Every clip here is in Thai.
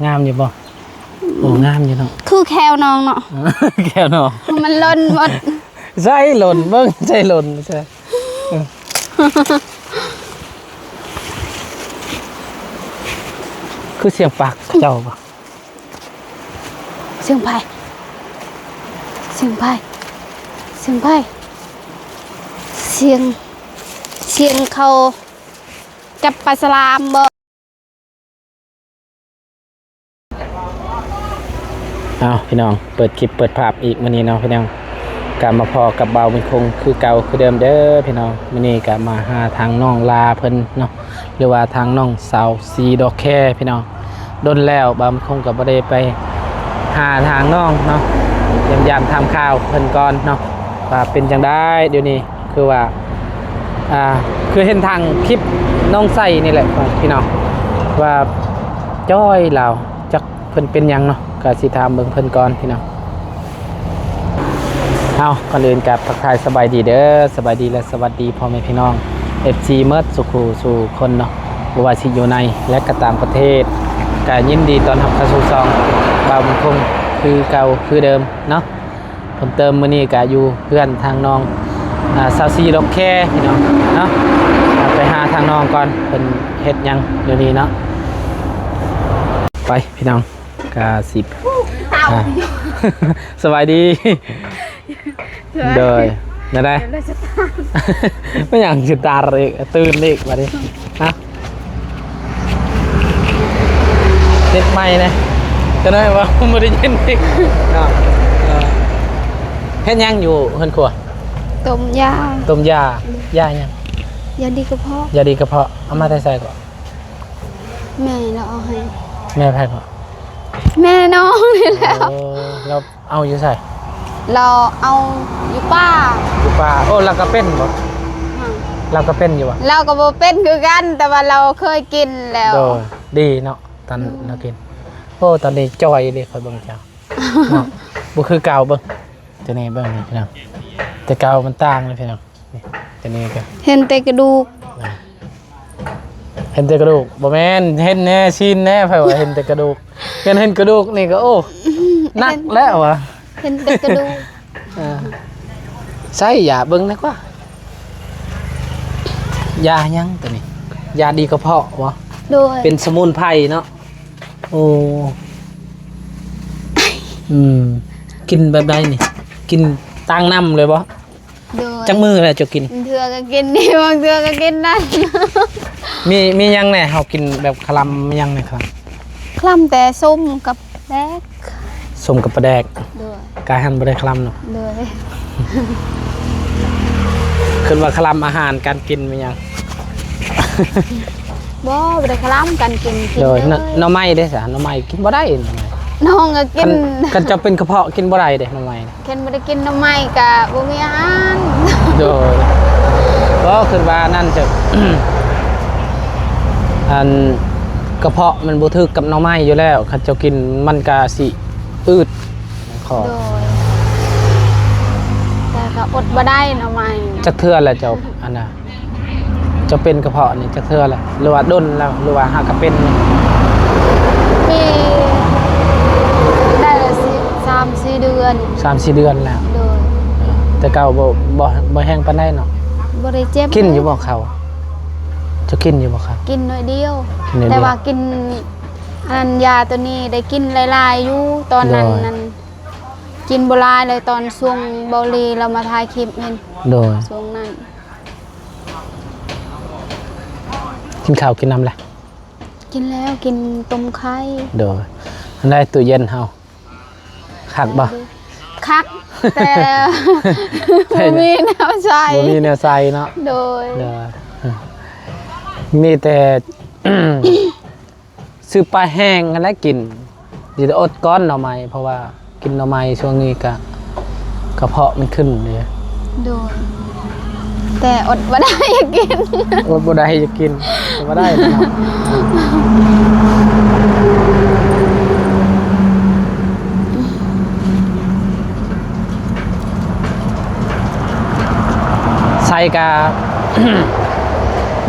งามอยู่บ่โอ้งามอยู่เนาะคือแควน้องเนาะ แก้วเนาะ มันล่นหมดใช่หล่นเบิ่งใช่หล่นใช่คือเสียงปากเจ้าบ่ เสียงไผ่เสียงไผ่เสียงไผ่เสียงเขาจับปลาสลามบ่เอาพี่น้องเปิดคลิปเปิดภาพอีกมื้อนี้เนาะพี่น้องกลับมาพอกับเบาเป็นคงคือเก่าคือเดิมเด้อพี่น้องมื้อนี้ก็มาหาทางน้องลาเพิ่นเนาะหรือว่าทางน้องสาวสีดอกแค่พี่น้องดนแล้วเบาเป็นคงก็บ่ได้ไปหาทางน้องเนาะยามทำข่าวเพิ่นก่อนเนาะว่าเป็นจังได๋เดี๋ยวนี้คือว่าคือเห็นทางคลิปน้องใส่นี่แหละพี่น้องว่าจ้อยเราจักเพิ่นเป็นหยังเนาะก็สิถามเบิ่งเพิ่นก่อนพี่น้องเอาก่อนอื่นกับทักทายสบายดีเด้อสบายดีและสวัสดีพ่อแม่พี่น้อง FC เมิดสุขสู่คนเนาะบ่ว่าสิอยู่ในและก็ต่างประเทศก็ยินดีต้อนรับเข้าสู่ช่องบ่าวบุญคงคือเก่าคือเดิมเนาะเพิ่มเติมมื้อนี้ก็อยู่เพื่อนทางน้องซาวซีล็อกแค่พี่น้องเนาะไปหาทางน้องก่อนเพิ่นเฮ็ดหยังเดี๋ยวนี้เนาะไปพี่น้องกาสิบสบายดีเดยนะได้ไม่อย่างจิตตาเลยตื่นเลยมาดิฮะเด็ดไม่นะก็ได้ว่าไม่ได้ยินอีกเฮ็ดยังอยู่เฮือนครัวต้มยาต้มยายังยาดีกระเพาะยาดีกระเพาะเอามาใส่ก่อนแม่เราเอาให้แม่ไพ่ก่อนแม่น้องนี่แหละเราเอาอยู่ใส่เราเอาอยู่ป้าโอ้เราก็เป็นบ่เราก็เป็นอยู่วะเราก็บ่เป็นคือกันแต่ว่าเราเคยกินแล้วดีเนาะตอนเรากินโอ้ตอนนี้จอยเลยคอยเบิ่งเจ้าบ่คือเก่าเบิ่งจะนี่เบิ่งนี่พี่น้องแต่เก่ามันต่างเลยพี่น้องนี่จะนี่ก็เห็นแต่กระดูกบ่แม่นเห็นแน่ชินแน่ไผว่าเห็นแต่กระดูกเห็นกระดูกนี่ก็โอ้หนักแล้ววะเห็นแต่กระดูกใช่อย่าเบิ่งนะกว่ายายังตัวนี้ยาดีกระเพาะวะเป็นสมุนไพรเนาะโอ้กินแบบใดนี่กินตั้งน้ำเลยบ่จังมือแหละจะกินเถื่อก็กินนี่บางเถื่อก็กินนั่นมียังแน่เฮากินแบบคลำยังแน่ครับคลำแต่ส้มกับแดกส้มกับปลาแดกกายหันบ่ได้คลำเนาะขึ้นว่าคลำอาหารการกินมันยังบ่ได้คลำการกินเลยหน่อไม้เด้ซะหน่อไม้กินบ่ได้น้องก็กินกันจะเป็นกระเพาะกินบ่ได้เด้หน่อไม้เพิ่นบ่ได้กินหน่อไม้ก็บ่มีอาหารโดยก็คือว่านั่นจะอันกระเพาะมันบ่ถึกกับหน่อไม้อยู่แล้วคันเจ้ากินมันก็สิอืดคอแต่ก็อดบ่ได้หน่อไม้จักเทื่อแหละเจ้าอันน่ะจะเป็นกระเพาะนี่จักเทื่อแหละหรือว่าด้นแล้วหรือว่าหากเป็นมีได้ละ3-4 เดือน 3-4 เดือนแล้วแต่เก่าบ่แห้งปานใดเนาะบ่ได้เจ็บกินอยู่บ่เขาจะกินอยู่บ่ครับกินหน่อยเดียวแต่ว่ากินอันยาตัวนี้ได้กินหลายๆอยู่ตอนนั้นกินบ่หลายเลยตอนช่วงเบาลีเรามาถ่ายคลิปเห็นช่วงนั้นกินข้าวกินน้ำแหละกินแล้วกินต้มไข่โดยได้ตู้เย็นเฮาคักบ่คักแต่บ่มีแนวใส่เนาะโดยมีแต่ซื้อปลาแห้งกันแล้วกินสิอดก้อนหน่อไม้เพราะว่ากินหน่อไม้ช่วงนี้ก็กระเพาะมันขึ้นเลยโดยแต่อดบ่ได้อยากกินอดบ่ได้อยากกินบ่ได้เนาะใส่กา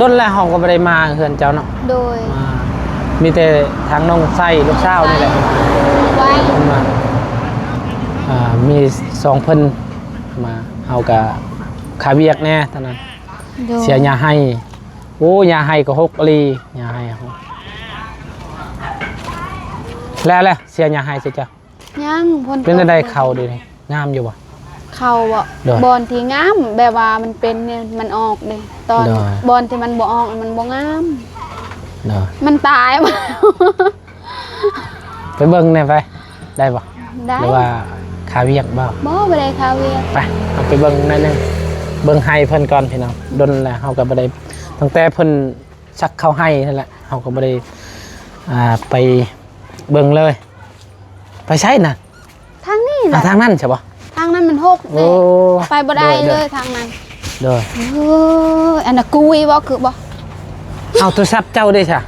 ด้นแล้วเฮาก็บ่ได้มาเฮือนเจ้าเนาะโดย มีแต่ทางน้องไส้ลูกสาวนี่แหละ ไว้ มามี2เพิ่นมาเอากับคาเวียกแน่ตอนนั้น โดย เสียยาให้โอ้ยาให้ก็6ลียาให้แล้วเสียยาให้สิจ้ะ ยังพ้น เป็นได้เข่าดีนี่งามอยู่บ่ เขาบ่ โดย บอลที่งามแบบว่ามันเป็นเนี่ยมันออกเลยตอน โดย บอลที่มันบ่ออกมันบ่งาม เนาะ มันตายมา ไปเบิ่งแน่ไปได้บ่ ได้ หรือว่าคาเวียกบ่ บ่ได้คาเวียร์ ไปเอาไปเบิ่งหนั่นนึงเบิ่งให้เพิ่นก่อนพี่น้องดนแล้วเฮาก็บ่ได้ตั้งแต่เพิ่นชักเข้าให้นั่นแหละเฮาก็บ่ได้ไปเบิ่งเลย ไปใช้น่ะ ทางนี้แหละ ทางนั้นใช่บ่ ทางนั้นมันหก โอ้ เลยไปบ่ได้เลยทางนั้น เด้อ อันน่ะกุยบ่คือบ่ เอาโทรศัพท์เจ้าด้วยจ้ะ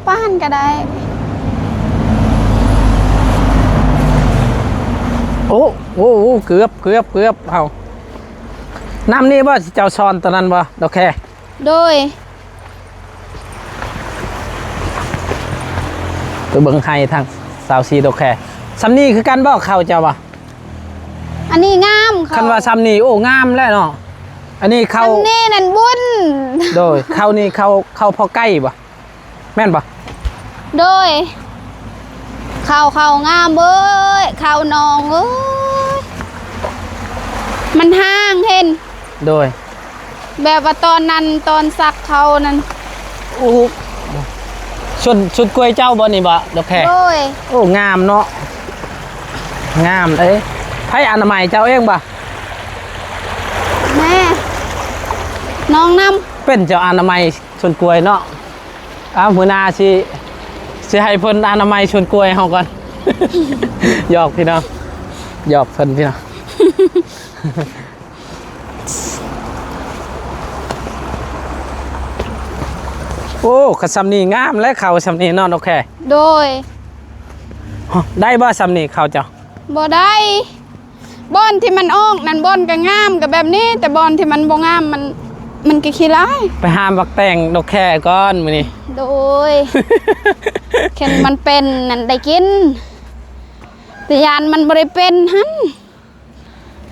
ป้านก็ได้ โอ้เกือบเอาน้ำนี่บ่เจ้าช้อนตอนนั้นบ่ดอกแค่ โดย ไปเบิ่งให้ทางสาวซีดอกแค่ซ้ำนี่คือกันบ่เข้าเจ้าบ่ อันนี้งามเขา คันว่าซ้ำนี่โอ้งามแล้วเนาะอันนี้เข้า อันนี้นั่นบุญ โดยเข้านี่เข้าพอใกล้บ่แม่นบ่ โดยเขางามเบ้ยเขานองเอ้ยมันห้างเห็น โดย แบบว่าตอนนั้นตอนซักเขานั้น โอ้ชุดกล้วยเจ้าบ่นี่บ่ดอกแค่ โดย โอ้งามเนาะงามเอ้ยไผอนามัยเจ้าเองบ่ แม่น้องน้ เป็นเจ้าอนามัยชวนกล้วยเนาะมื้อหน้าสิให้เพิ่นอนามัยชวนกล้วยเฮาก่อน หยอกพี่น้องหยอกเพิ่นพี่น้อง โอ้ขัดซำนี่งามและเขาซำนี่เนาะโอเค ำโดย ได้บ่ซำนี่เขาเจ้า บ่ได้บอนที่มันออกนั่นบอนก็งามกับแบบนี้ แต่บอนที่มันบ่งามมันก็ขี้ร้าย ไปหามบักแต่งดอกแค่ก่อนมื้อนี้ โดย แค่มันเป็นนั่นได้กินแต่ยานมันบ่ได้เป็นหัน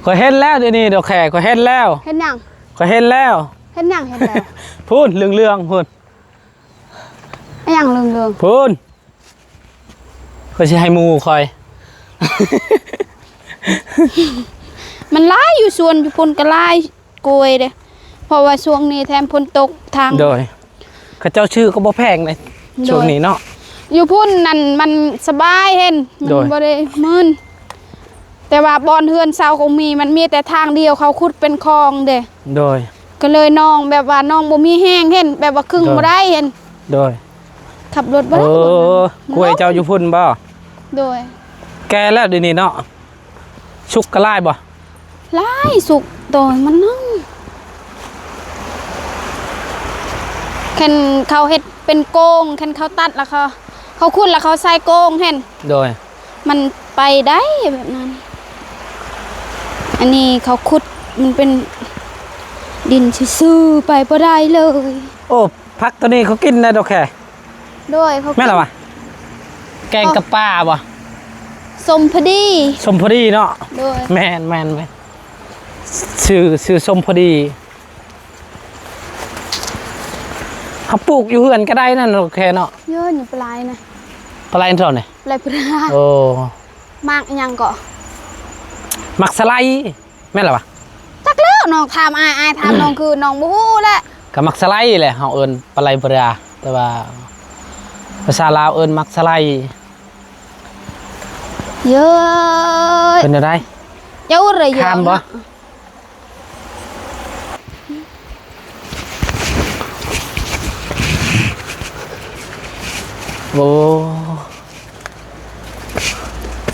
ข่อยเห็นแล้วเดี๋ยวนี้ดอกแค่ข่อยเห็นแล้ว เห็นหยัง ข่อยเห็นแล้ว เห็นหยังเห็นแล้ว พูนเรื่องๆพูน ไอ้หยังเรื่อง พูนข่อยสิให้หมู่ข่อย ๆมันหลายอยู่สวนอยู่พุ่นก็หลายกล้วยเด้เพราะว่าช่วงนี้แถมฝนตกทาง โดยเขาเจ้าชื่อก็บ่แพงเลยช่วงนี้เนาะ อยู่พุ่นนั่นมันสบายเห็นมั โดย บ่ได้มึนแต่ว่าบอนเฮือนเซาคงมีมันมีแต่ทางเดียวเขาขุดเป็นคลองเด้ โดย ก็เลยน้องแบบว่าน้องบ่มีแห้งเห็นแบบว่าครึ่ง โดย บ่ได้เห็น โดย ขับรถบ่ โอ้ ได้ กล้วยเจ้าอยู่พุ่นบ่ โดย แกแล้วเดี๋ยวนี้เนาะชุกกระลายบ่ หลายสุกโดยมันนั่งแค่นเขาเฮ็ดเป็นโกงแค่นเขาตัดแล้วเขาขุดแล้วเขาใส่โกงเห็น โดย มันไปได้แบบนั้น อันนี้เขาขุดมันเป็นดินซื่อๆไปบ่ได้เลย โอ้พักตัวนี้เขากินได้ดอกแค่ โดยเขา แม่นล่ะวะแกงกับปลาบ่ สมพอดี สมพอดีเนาะ โดย แม่นชื่อสมพอดีเขาปลูกอยู่เฮือนก็ได้นั่นโอเคเนาะ เยอะอยู่ปลายนะ ปลาไหลเท่าไหร่ ปลายปลาย โอ้ มากยังก็ มักสไลด์แม่นล่ะวะ จักแล้วน้องถามอายถามน้องคือน้องบ่ฮู้แหละ ก็มักสไลด์แหละเฮาเอิ้นปลาไหลปลาแต่ว่าภาษาลาวเอิ้นมักสไลด์ เยอะ เป็นอะไร เยอะเลยเยอะ ข้ามบ่ นะ โอ้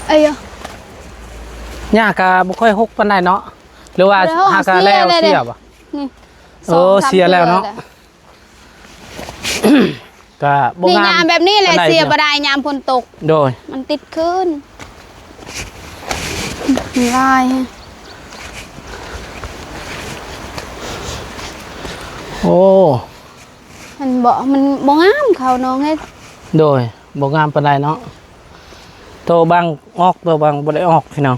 เอ้ย ยากก็บ่ค่อยฮกปานใดเนาะหรือว่าหากะแล้วเสียบ่ นี่ โอ้เสียแล้วเนาะ ก็บ่ นี่ งาม ยามแบบนี้แหละ ปานใด เสียบ่ได้ยามฝนตก โดย มันติดขึ้นลาย โอ้ มันบ่งามเขาน้องเฮ็ด โดย บ่งามปานใดเนาะโตบางออกโตบางบ่ได้ออกพี่น้อง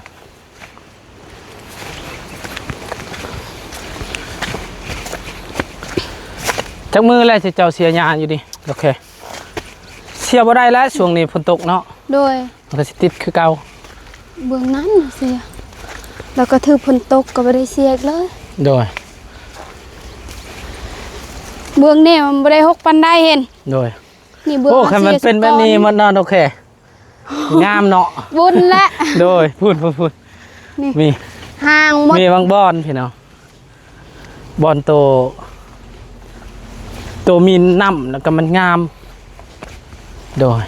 จักมือแล้วสิเจ้าเสียหญ้าอยู่ดิโอเคเสียบ่ได้แล้วช่วงนี้ฝนตกเนาะ โดย มันก็สิติดคือเก่า เบื้องนั้นน่ะเสียแล้วก็ถือฝนตกก็บ่ได้เสียอีกเลย โดย เบื้องนี่มันบ่ได้หกปานใดเห็น โดย นี่เบื้อง โอ้คันมันเป็นแบบนี้มันนอนโอเคงามเนาะ บุญและ โดยพูด นี่ มี ห่างหมด มีบางบอนพี่น้องบอนโตมีน้ำแล้วก็มันงามโดย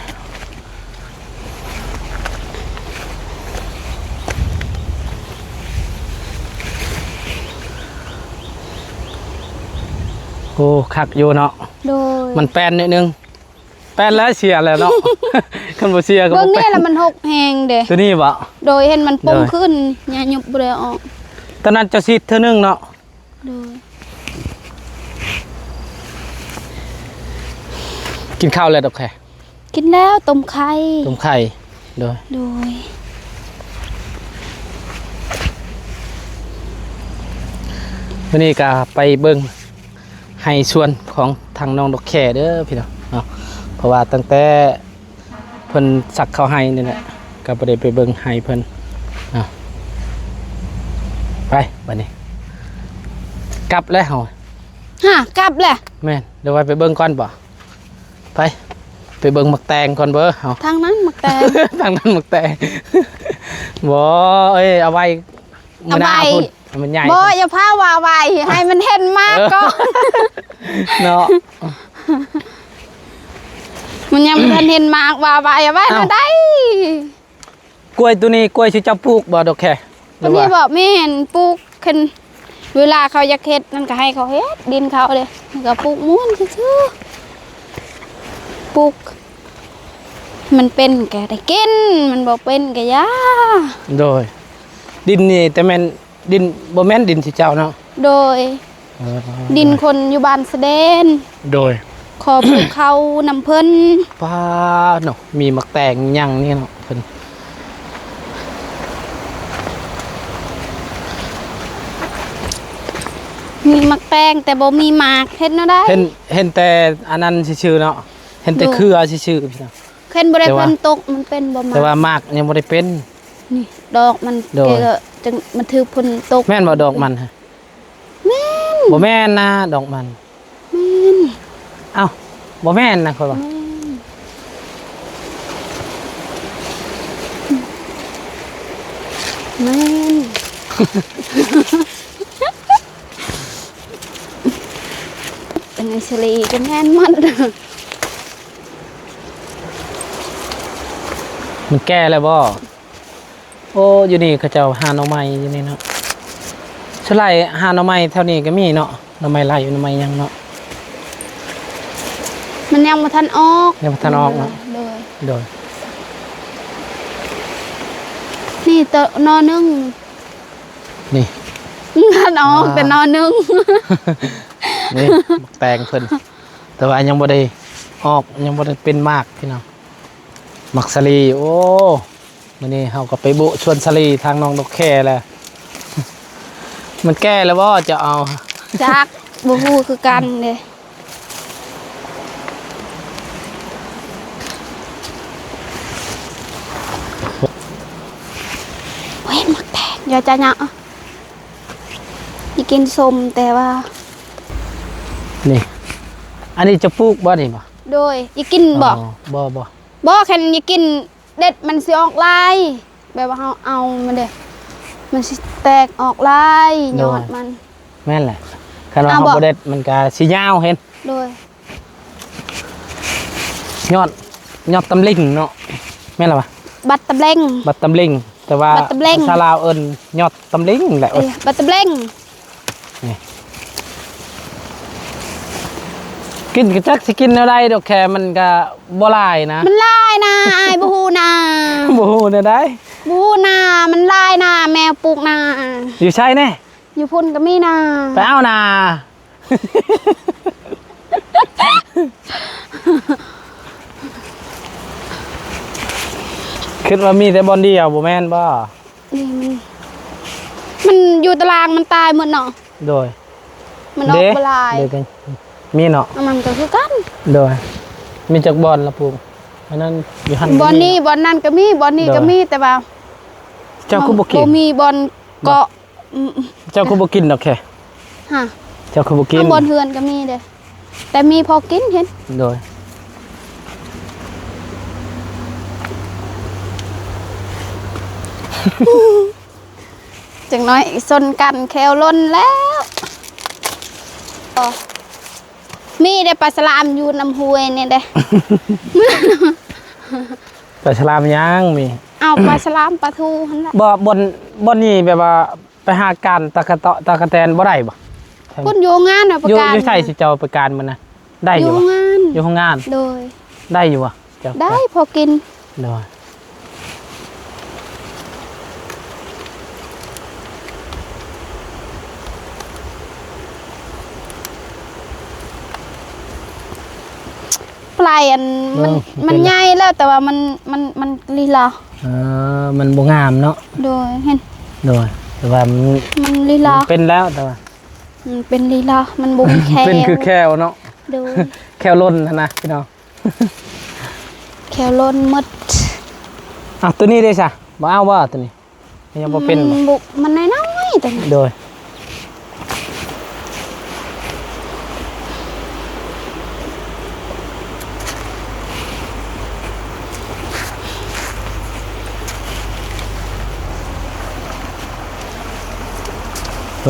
โอ้คักอยู่เนาะ โดย มันแปนนิดนึงแปนแล้วเสียแล้วเนาะ คันบ่เสียก็ เบื้ บ่ อง แป นี่ น แล้วมันหกแหงเด้ ตัวนี้บ่ โดยเห็นมันปง โดย ขึ้นอย่ายุบบ่ได้ออก ตอนนั้นจะซีดเท่านึงเนาะ โดย กินข้าวแล้วดอกแค่ กินแล้วต้มไข่ ต้มไข่โดย โดย วันนี้ก็ไปเบิ่งให้ส่วนของทางน้องดอกแค่เด้อพี่น้องเนาะเพราะว่าตั้งแต่เพิ่นสักเข้าให้นี่แหละก็บ่ได้ไปเบิ่งให้เพิ่นเนาะไปบัดนี้ กลับแล้วเฮา ฮะกลับแหละ แม่นเดี๋ยวไว้ไปเบิ่งก่อนบ่ไปเบิ่งหมักแตงก่อนเบ้อเฮา ทางนั้นมักแตง ทางนั้นหมักแตงบ่เอ้ยเอาไว้มื้อหน้า เอาไว้ พุ่นให้มันใหญ่ บ่อย่าพาว่าไว้ให้มันเห็นมากก่อน เนาะ มันยังบ่ทันเห็นมากว่าไว้เอาไว้ เอ้า มาได้ กล้วยตัวนี้กล้วยสิเจ้าปลูกบ่ดอกแค่หรื อัน อ นี้ ว่า บอกแม่นปลูกขึ้นเวลาเขาอยากเฮ็ดนั่นก็ให้เขาเฮ็ดดินเขาเลยแล้วก็ปลูกม่วนซื่อๆปลูก มันเป็นก็ได้กินมันบ่เป็นก็ยา โดย ดินนี่แต่แม่นดินบ่แม่นดินสิเจ้าเนาะ โดยดินคนอยู่บ้านเสด็น โดย ขอปลูกเขานำเพิ่น ป้าเนาะมีหมักแตงหยังนี่เนาะเพิ่น มีมักแตงแต่บ่มีหมากเฮ็ดเนาะได้ เห็นแต่อันนั้นซื่อๆเนาะเห็นแต่ โดย เครือซื่อๆพี่น้อง เฮ็ดบ่ได้ แต่ว่า เพิ่นตกมันเป็นบ่หมา แต่ว่าก มากยังบ่ได้เป็น นี่ดอกมัน โดย ก็จังมันถือเพิ่นตก แม่นบ่ดอกมันฮะ แม่น บ่แม่นนะดอกมัน แม่น เอ้าบ่แม่นนะค่อยว่า แม่น เป็นไงสลีก็แม่นหมด มันแก่แล้วบ่โอ้อยู่นี่เขาเจ้าหาหน่อไม้อยู่นี่เนาะสไลด์หาหน่อไม้แถวนี้ก็มีเนาะหน่อไม้ไล่อยู่หน่อไม้หยังเนาะ มันยังบ่ทันออก ยังบ่ทันออกเนาะ เลย โดย นี่ตะนอนึง นี่ ทันออกแต่นอนึง นี่หมักแตงเพิ่นแต่ว่ายังบ่ได้ออกยังบ่ได้เป็นมากพี่น้องหมักสลีโอ้มื้อนี้เฮาก็ไปบุชวนสลีทางน้องนกแค่แล้ว มันแก่แล้วบ่จะเอา จักบ่ฮู้คือกันเด้เว้นมักแตกอย่าจะหยะอย่ากินส้มแต่ว่า นี่ อันนี้จะปลูกบ่นี่บ่ โดยอย่ากินบ่ บ่ บ่แค่อย่ากินเด็ดมันสิออกลายแบบว่าเฮาเอามันเด้มันสิแตกออกลายยอดมัน แม่นแหละคันว่า เอา เฮา บ่ บ่ได้มันก็สิยาวเห็น โดย ยอดตำลิงเนาะแม่นล่ะบ่ บัตรตะเบลง บัดตำลิงแต่ว่า บัดตำเล็ง ภาษาลาวเอิ้นยอดตำลิงแหละ บัตรตะเบลง กินก็จักสิกินแนวใดดอกแค่มันก็บ่หลายนะ มันลายนะอายบ่ฮู้นะ บ่ฮู้แนวใด บ่ฮู้นะมันลายนะแมวปลูกนะ อยู่ใช่แน่ อยู่พุ่นก็มีนะ ไปเอานา ม คิดว่ามีแต่บอลเดียวบ่แม่นบ่นี่มันอยู่ตารางมันตายหมดเนาะโดยมันออกบ่ลายเด้กันมีเนาะมันก็คือกันโดยมีจักบอลละปูอันนั้นอยู่หั่นบอลนี้บอลนั่นก็มีบอลนี้ก็มีแต่ว่าเจ้าคือบ่กินบ่มีบอลเกาะเจ้าคือบ่กินดอกแค่ฮะเจ้าคือบ่กินบอลเฮือนก็มีเด้แต่มีพอกินเห็นโดยจังน้อยซนกันแควล้นแล้วมีได้ปลาสลามอยู่น้ำห้วยนี่เด้ ปลาฉลามย่างมีเอาปลาสลามปลาทูหั่นล่ะบ่นี่แบบว่าไปหาการตะกะเตาะตะกะแตนบ่ได้บ่พุ่นอยู่งานน่ะประกาศอยู่ใช่สิเจ้าไปการมันน่ะได้อยู่บ่อยู่ห้องงานโดยได้อยู่บ่เจ้าได้พอกินโดยปลายอันมันใหญ่แล้วแต่ว่ามันลีลามันบ่งามเนาะโดยเห็นโดยแต่ว่ามันลีลาเป็นแล้วแต่ว่ามันเป็นลีลามันบ่มีแควเป็นคือแควเนาะโดยแควล้นนะพี่น้องแควล้นหมดตัวนี้ได้ซะบ่เอาบ่ตัวนี้ยังบ่เป็นบ่มันน้อยๆแต่โดย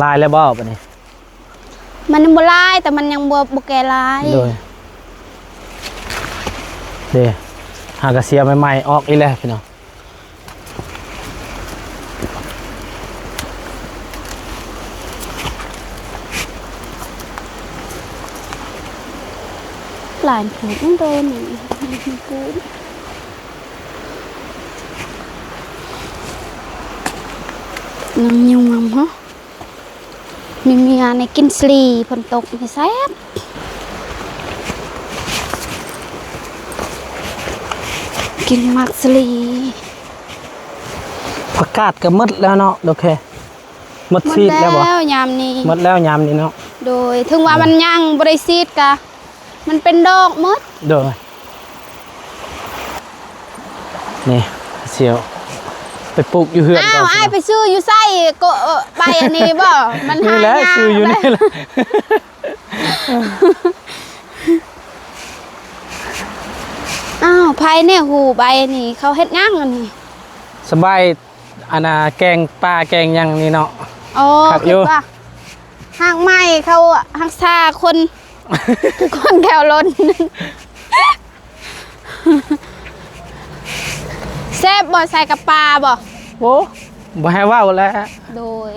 ลายแล้วบ่ปะนี่มันบ่ลายแต่มันยังบ่แก่ลายโดยเด้หากระเสียใหม่ๆออกอีแล้วพี่น้องลายผูกโดนผูกนังยุ่งมั้งฮะมีงานในกินสลีฝนตกในแซ่บกินมักสลีผักกาดก็หมดแล้วเนาะโอเคหมดซีดแล้วบ่ยามนี้หมดแล้วยามนี้เนาะโดยถึงว่ามันยังบริซีดกะมันเป็นดอกหมดโดยนี่เสียวไปปลูกอยู่เฮือนอ้าวไอ้ไปซื้ออยู่ไส้ก็ใบอันนี้บ่มันหายากซื้ออยู่นี่แหละอ้าวไผ่เนี่ยหูใบนี่เขาเฮ็ดย่างอันนี้สบายอันน่ะแกงปลาแกงยังนี่เนาะโอ้คิดว่าห้างไม้เขาห้างซาคนแถวล้นแซ่บบ่ใส่กับปลาบ่โอ้บ่ให้ว่าวแล้วโดย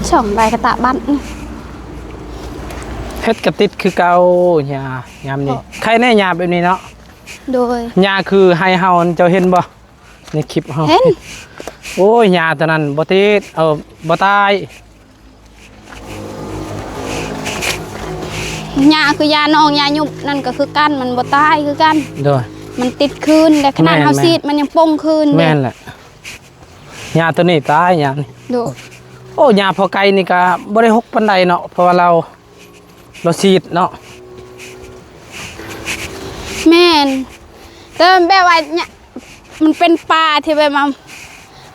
ช่องใบกระตะบ้านเฮ็ดกระติดคือเก่าหญ้ายามนี้ใครแน่หญ้าแบบนี้เนาะโดยหญ้าคือให้เฮาเจ้าเห็นบ่ในคลิปเฮาเห็นโอ้ยหญ้าตัวนั้นบ่ติดบ่ตายหญ้าคือยาน้องหญ้ายุบนั่นก็คือกันมันบ่ตายคือกันโดยมันติดคืนแต่ขนาดเฮาซีดมันยังป่งคืนแม่นแหละหญ้าตัวนี้ตายหญ้านี่ดูโอ้หญ้าพอไก่นี่ก็บ่ได้หกปานใดเนาะเพราะว่าเราซีดเนาะแม่นแต่แบบว่าเนี่ยมันเป็นปลาที่แบบ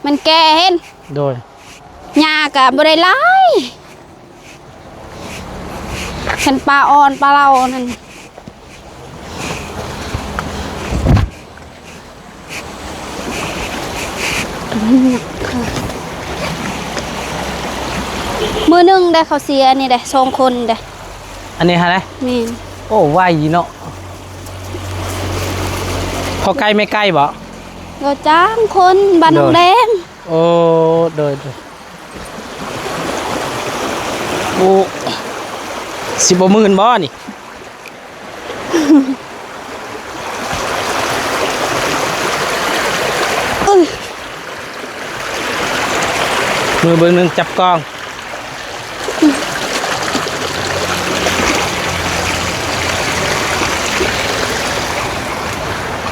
มันแก่เห็นโดยหญ้าก็บ่ได้หลายฉันปลาอ่อนปลาเล่านั่นมือนึงได้เขาเสียนี่ได้2 คนได้อันนี้ฮะนี่โอ้ไหวเนาะพอใกล้ไม่ใกล้บ่เราจ้างคนบ้านหนองแดงโอ้โดยโอ้10 บ่หมื่นบ่นี่มือเบิ่งนึงจับกอง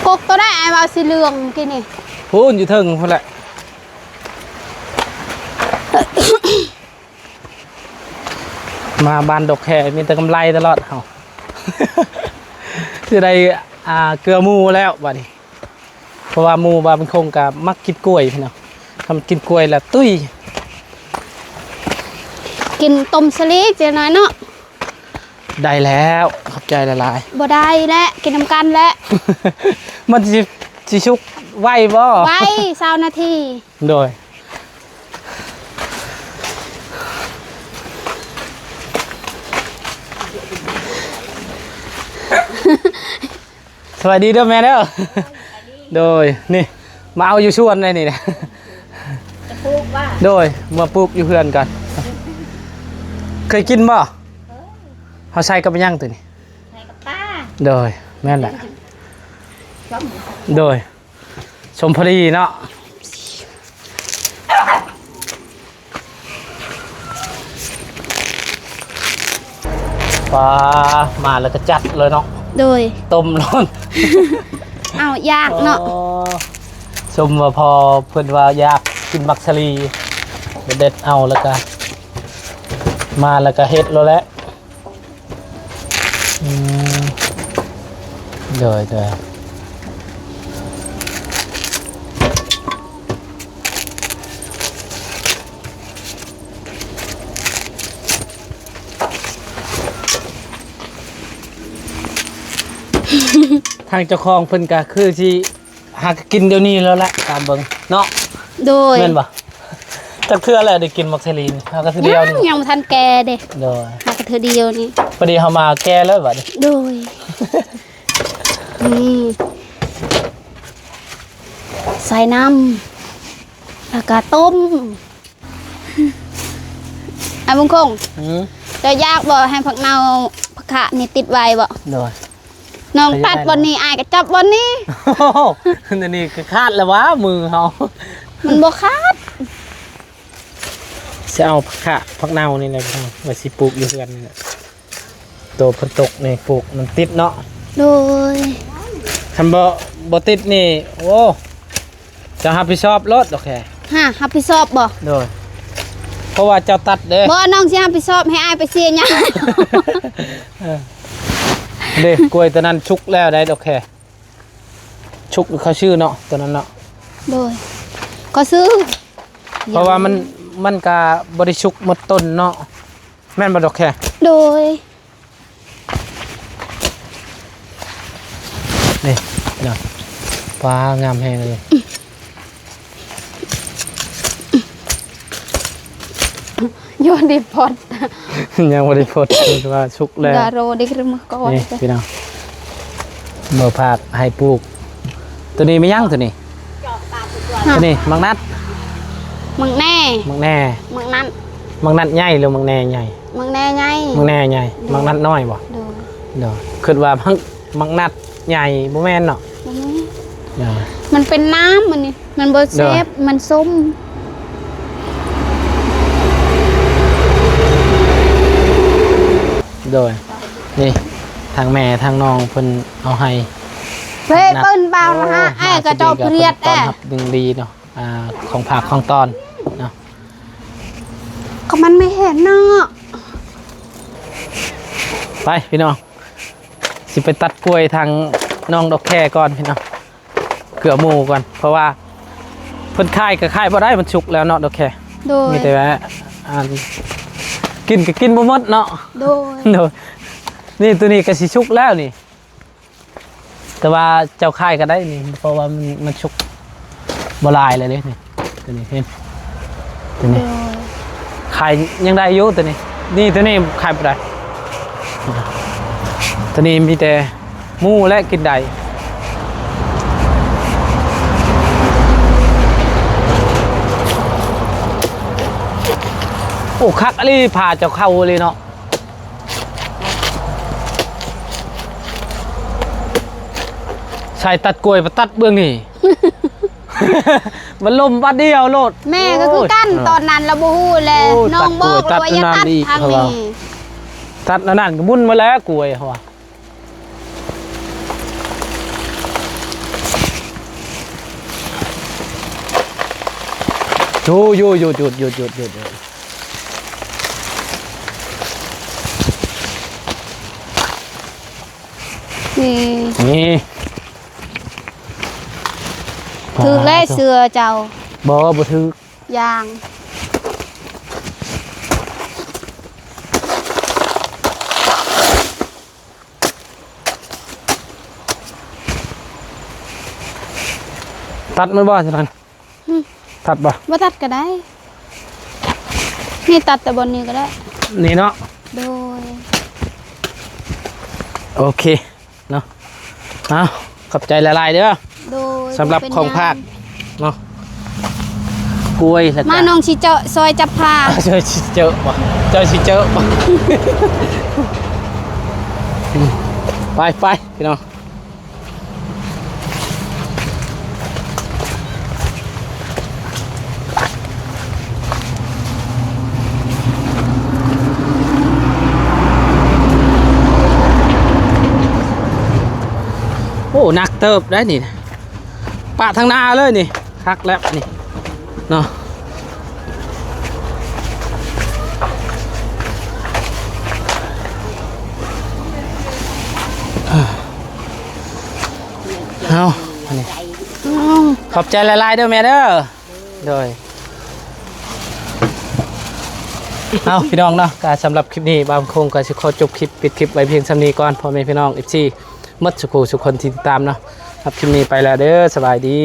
กกตัวได้ไอ้บาวสีเหลืองกินนี่ พูนอยู่เทิงพุ่นแหละ มาบานดอกแคมีแต่กำไรตลอดเฮา จะได้เกลือหมูแล้วบัดนี้เพราะว่าหมูบาเป็นคงกับมักกินกล้วยพี่น้องทำกินกล้วยแล้วตุ้ย กินต้มสลีเจ๊น้อยเนาะ ได้แล้วขอบใจละลาย บ่ได้และกินน้ำกันและ มันสิชุกไหวบ่ ไว้20 นาที โดยสวัสดีเด้อแม่เด้อโดยนี่มาเอาอยู่ชวนเลยนี่นะ จะปลูกว่า โดยมาปลูกอยู่เพื่อนกันเคยกินบ่เขาใส่กับย่างตัวนี้ ใส่กับป้า โดยแม่นแหละโดยชมพอดีเนาะปลามาแล้วก็จัดเลยเนาะ โดย ต้มร้อน เอายากเนาะ อ๋อชมว่าพอเพิ่นว่าอยากกินมักสลีเด็ดเอาแล้วก็มาแล้วก็เฮ็ดแล้วแหละเดยทางเจ้าของเพิ่นก็คือสิหากินเดี๋ยวนี้แล้วแหละตามเบิ่งเนาะ โดย แม่นบ่จักเทื่อแล้วได้กินมักสลีนี่เฮาก็คือเดียวนี่ ยังบ่ทันแกเด้ โดย หากระเธอเดียวนี่ พอดีเฮามาแก้แล้วบัดนี้ โดยนี่ใส่น้ำแล้วก็ต้มไอ้บุญคง จะยากบ่ให้ผักเนาผักขะนี่ติดไว้บ่ โดย น้องตัดบนนี้อายก็จับบนนี้ โอ้โหนั่นนี่คือคาดแล้ววะมือเฮา มันบ่ขาด จะเอาผักเน่านี่แหละพี่น้องไว้สิปลูกอยู่เพื่อนนี่แหละโตฝนตกนี่ปลูกมันติดเนาะ โดย คันบ่ติดนี่โอ้จะรับผิดชอบรถโอเค ฮะรับผิดชอบบ่ โดยเพราะว่าเจ้าตัดเด้ บ่น้องสิรับผิดชอบให้อายไปเสียหยัง เด้กล้วยตัวนั้นชุกแล้วได้โอเคชุกเขาชื่อเนาะตัวนั้นเนาะ โดยก็ซื้อ เพราะว่ามันก็บ่ได้ชุกหมดต้นเนาะแม่นบ่ดอกแค่ โดย นี่เนาะปลางามแฮงเลย โยนดิพอด ยังบ่ได้พดคือว่าชุกแล้ว ดาโรดิกรึมก่อน นี่พี่น้องเมื่อภาคให้ปลูก ตัวนี้ไม่ยั่งตัวนี้ตัวนี้มังนัด มึงแน่ มังแน่ มึงนั้น มังนัดใหญ่หรือมังแน่ใหญ่ มึงแน่ไง มังแน่ใหญ่มังนัดน้อยบ่ โดย เดี๋ยวคิดว่ามังนัดใหญ่บ่แม่นเนาะ บ่แม่น เดี๋ยว มันเป็นน้ำมันนี่มันบ่เซฟมันส้ม โดยนี่ทางแม่ทางน้องเพิ่นเอาให้ เฮ้ยเปิ้นเบานะฮะไอ้กระจอกเรียด ตอน แอะ รับดึงดีเนาะของผักของตอนเนาะ ก็มันไม่เห็นเนาะ ไปพี่น้องสิไปตัดกล้วยทางน้องดอกแค่ก่อนพี่น้องเกลือหมูก่อนเพราะว่าเพิ่นค่ายก็ค่ายบ่ได้มันสุกแล้วเนาะดอกแค่ โดย มีแต่ว่ากินก็กินบ่หมดเนาะ โดย โดยนี่ตัวนี้ก็สิสุกแล้วนี่ แต่ว่าเจ้าค่ายก็ได้นี่เพราะว่ามันสุกบ่ลายเลยเด้นี่ตัวนี้เห็นตัวนี้ขายยังได้อยู่ตัวนี้นี่ตัวนี้ขายบ่ได้ตัวนี้มีแต่หมูและกินได้โอ้คักอะไรผ่าเจ้าเข้าเลยเนาะใส่ตัดกล้วยมาตัดเบื้องนี่ มันลมบัดเดียวโลด แม่ก็คือกั้นตอนนั้นเราบ่ฮู้แล โอ้ น้องบอก ตัด ว่าอย่า ตั ตั ด ด อีก ทาง เขา นี้ ว่า ตัดนั่นก็บุญมาแล้วกล้วยเขาว่า อยู่หยุดนี่ นี่ ถือแล่เสือเจ้า บ่ถือย าง ตัดมันบ่จังนั้นตัดบ่ ว่าตัดก็ได้ นี่ตัดแต่บนนี้ก็ได้ นี่เนาะ โดย โอเคเนาะเอาขอบใจละลายเด้อ โดย สำหรับ เป็น ของ ยัง ภาคเนาะกล้วยแล้ว มาน้องชิเจาะซอยจับพา เจอสิเจอบ่ไปพี่น้องโอ้หนักเติบได้นี่ปะทางหน้าเลยนี่คักแล้วนี่เนาะเอาอันนี้ขอบใจละลายเด้อแม่เด้อโดยเอาพี่น้องเนาะการสำหรับคลิปนี้บางคงก็จะขอจบคลิปปิดคลิปไว้เพียงสำนีก่อนพ่อแม่พี่น้องอีกทีมัดสุขคนที่ติดตามเนาะครับคลิปนี้ไปแล้วเด้อสบายดี